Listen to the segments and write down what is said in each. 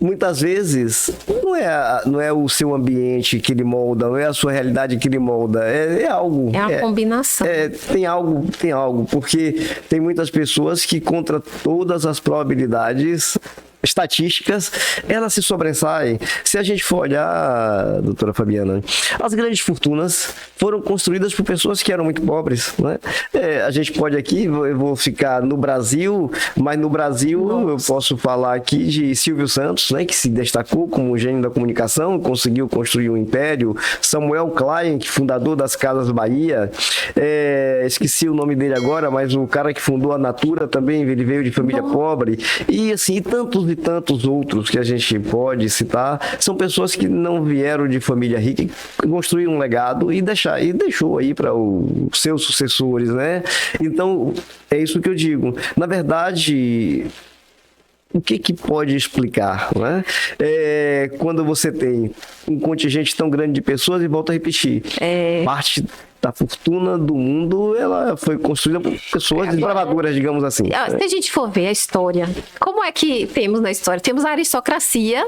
muitas vezes não é o seu ambiente que lhe molda, não é a sua realidade que lhe molda, é algo. É uma combinação. Tem algo, porque tem muitas pessoas que contra todas as probabilidades estatísticas, elas se sobressaem. Se a gente for olhar, doutora Fabiana, as grandes fortunas foram construídas por pessoas que eram muito pobres, né? A gente pode aqui, eu vou ficar no Brasil, mas no Brasil eu posso falar aqui de Silvio Santos, né, que se destacou como um gênio da comunicação, conseguiu construir um império. Samuel Klein, que fundador das Casas Bahia, esqueci o nome dele agora, mas o cara que fundou a Natura também, ele veio de família pobre, e assim, tantos e tantos outros que a gente pode citar, são pessoas que não vieram de família rica, que construíram um legado e deixou aí para os seus sucessores, né? Então, é isso que eu digo. Na verdade, o que pode explicar, né? Quando você tem um contingente tão grande de pessoas, e volto a repetir, parte da fortuna do mundo, ela foi construída por pessoas desbravadoras, digamos assim. Se a gente for ver a história, como é que temos na história? Temos a aristocracia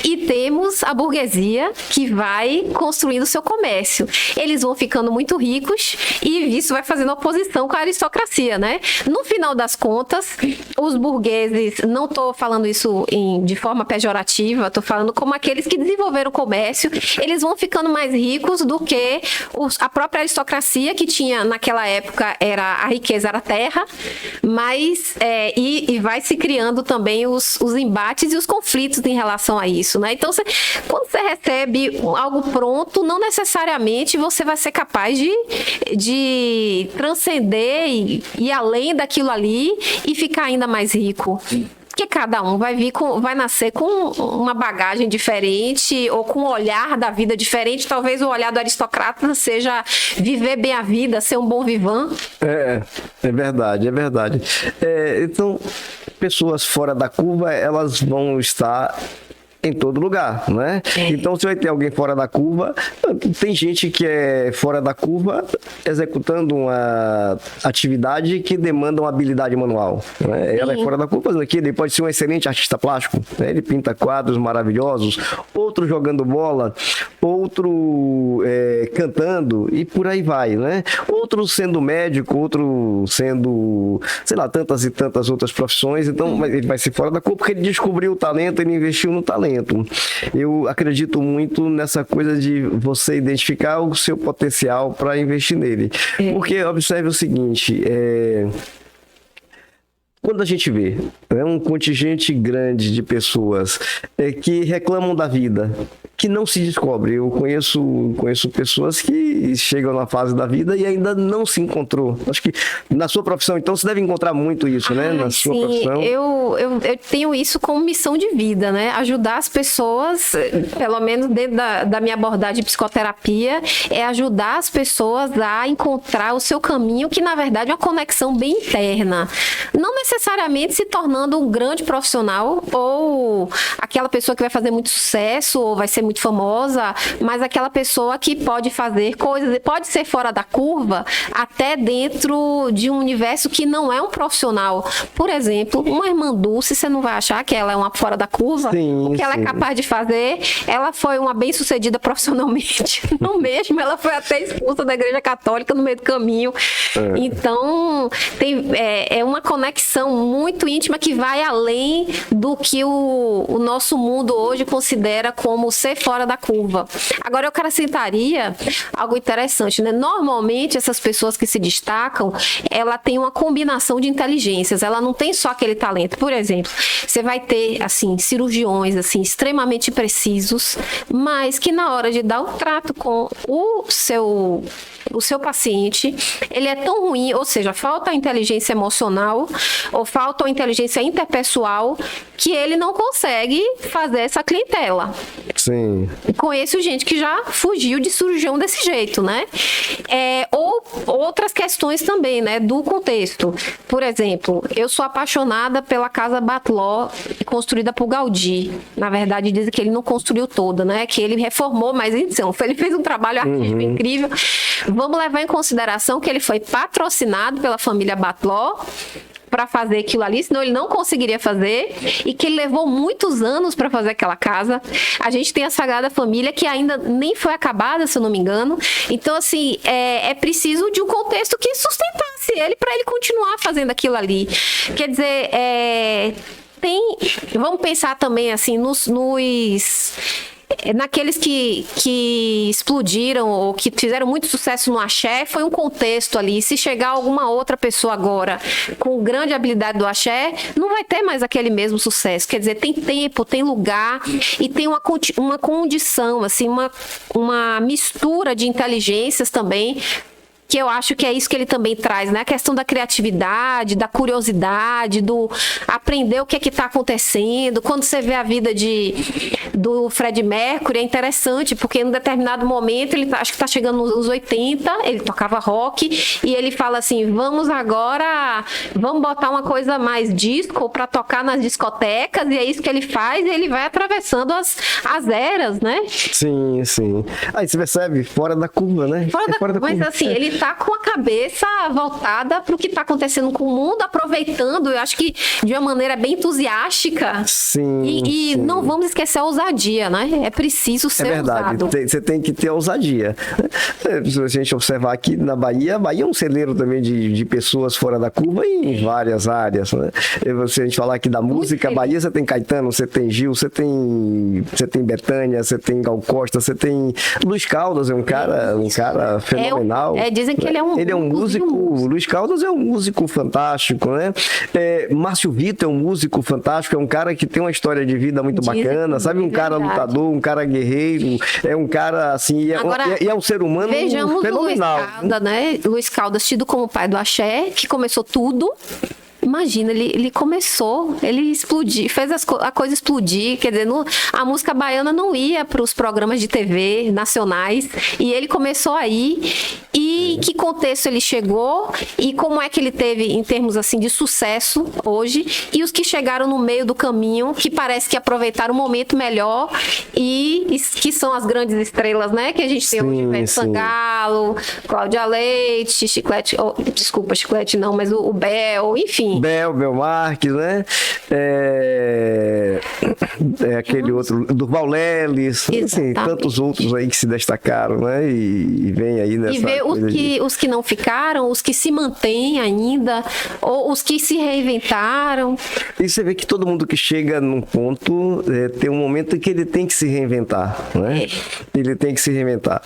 e temos a burguesia que vai construindo o seu comércio. Eles vão ficando muito ricos e isso vai fazendo oposição com a aristocracia, né? No final das contas, os burgueses, não estou falando isso de forma pejorativa, estou falando como aqueles que desenvolveram o comércio, eles vão ficando mais ricos do que a própria aristocracia, que tinha naquela época, a riqueza era a terra, mas e vai se criando também os embates e os conflitos em relação a isso, né? Então, quando você recebe algo pronto, não necessariamente você vai ser capaz de transcender e ir além daquilo ali e ficar ainda mais rico. Porque cada um vai nascer com uma bagagem diferente ou com um olhar da vida diferente. Talvez o olhar do aristocrata seja viver bem a vida, ser um bom vivant. É verdade. Então, pessoas fora da curva, elas vão estar em todo lugar, né? Então, se vai ter alguém fora da curva, tem gente que é fora da curva executando uma atividade que demanda uma habilidade manual, né? Ela é fora da curva, ele pode ser um excelente artista plástico, né? Ele pinta quadros maravilhosos, outro jogando bola, outro cantando e por aí vai, né? Outro sendo médico, outro sendo, sei lá, tantas e tantas outras profissões. Então, ele vai ser fora da curva porque ele descobriu o talento, ele investiu no talento. Eu acredito muito nessa coisa de você identificar o seu potencial para investir nele. Porque observe o seguinte, quando a gente vê um contingente grande de pessoas que reclamam da vida, que não se descobre. Eu conheço pessoas que chegam na fase da vida e ainda não se encontrou. Acho que na sua profissão, então, você deve encontrar muito isso, né? Na sua profissão. Eu tenho isso como missão de vida, né? Ajudar as pessoas, pelo menos dentro da minha abordagem de psicoterapia, é ajudar as pessoas a encontrar o seu caminho, que na verdade é uma conexão bem interna. Não necessariamente se tornando um grande profissional ou aquela pessoa que vai fazer muito sucesso ou vai ser muito famosa, mas aquela pessoa que pode fazer coisas, pode ser fora da curva, até dentro de um universo que não é um profissional. Por exemplo, uma irmã Dulce, você não vai achar que ela é uma fora da curva? Sim, o que ela é capaz de fazer, ela foi uma bem-sucedida profissionalmente. No mesmo, ela foi até expulsa da Igreja Católica no meio do caminho. Então, é uma conexão muito íntima que vai além do que o nosso mundo hoje considera como ser fora da curva. Agora, eu acrescentaria algo interessante, né? Normalmente, essas pessoas que se destacam, ela tem uma combinação de inteligências, ela não tem só aquele talento. Por exemplo, você vai ter, assim, cirurgiões, assim, extremamente precisos, mas que na hora de dar o trato com o seu paciente, ele é tão ruim, ou seja, falta a inteligência emocional ou falta a inteligência interpessoal, que ele não consegue fazer essa clientela. Sim. Conheço gente que já fugiu de cirurgião desse jeito, né? Ou outras questões também, né, do contexto. Por exemplo, eu sou apaixonada pela Casa Batlló, construída por Gaudí. Na verdade, dizem que ele não construiu toda, né? Que ele reformou, mas então, ele fez um trabalho artístico incrível. Vamos levar em consideração que ele foi patrocinado pela família Batlló para fazer aquilo ali, senão ele não conseguiria fazer, e que ele levou muitos anos para fazer aquela casa. A gente tem a Sagrada Família, que ainda nem foi acabada, se eu não me engano. Então, assim, é preciso de um contexto que sustentasse ele para ele continuar fazendo aquilo ali. Quer dizer, vamos pensar também, assim, naqueles que explodiram ou que fizeram muito sucesso no axé, foi um contexto ali. Se chegar alguma outra pessoa agora com grande habilidade do axé, não vai ter mais aquele mesmo sucesso. Quer dizer, tem tempo, tem lugar e tem uma condição, assim, uma mistura de inteligências também, que eu acho que é isso que ele também traz, né? A questão da criatividade, da curiosidade, do aprender o que é que está acontecendo. Quando você vê a vida do Fred Mercury, é interessante, porque em um determinado momento, acho que está chegando nos 80, ele tocava rock, e ele fala assim, vamos botar uma coisa mais disco para tocar nas discotecas, e é isso que ele faz, e ele vai atravessando as eras, né? Sim, sim. Aí você percebe, fora da curva, né? Fora da curva. Mas assim, ele tá com a cabeça voltada para o que está acontecendo com o mundo, aproveitando, eu acho que de uma maneira bem entusiástica. Sim. E sim. não vamos esquecer a ousadia, né? É preciso ser verdade, ousado. Você tem que ter ousadia. Se a gente observar aqui na Bahia, a Bahia é um celeiro também de pessoas fora da curva em várias áreas, né? Se a gente falar aqui da música, Bahia, você tem Caetano, você tem Gil, você tem Bethânia, você tem Gal Costa, você tem Luiz Caldas, é um cara fenomenal. Dizem que ele é um músico. Luiz Caldas é um músico fantástico, né? Márcio Vitor é um músico fantástico, é um cara que tem uma história de vida muito bacana, sabe? Um cara lutador, um cara guerreiro, é um cara assim, é um ser humano vejamos fenomenal. Luiz Caldas, né? Luiz Caldas, tido como pai do axé, que começou tudo. Imagina, ele começou, ele explodiu, fez a coisa explodir, quer dizer, a música baiana não ia para os programas de TV nacionais, e ele começou aí, e em que contexto ele chegou, e como é que ele teve, em termos assim, de sucesso hoje, e os que chegaram no meio do caminho, que parece que aproveitaram o momento melhor, e que são as grandes estrelas, né, que a gente tem hoje, Ivete Sangalo, Cláudia Leite, Chiclete não, mas o Bel, enfim. Bel Marques, né? Aquele outro, Durval Leles, assim, tantos outros aí que se destacaram, né? E vem aí nessa... E ver os que não ficaram, os que se mantêm ainda, ou os que se reinventaram. E você vê que todo mundo que chega num ponto tem um momento em que ele tem que se reinventar, né? Ele tem que se reinventar.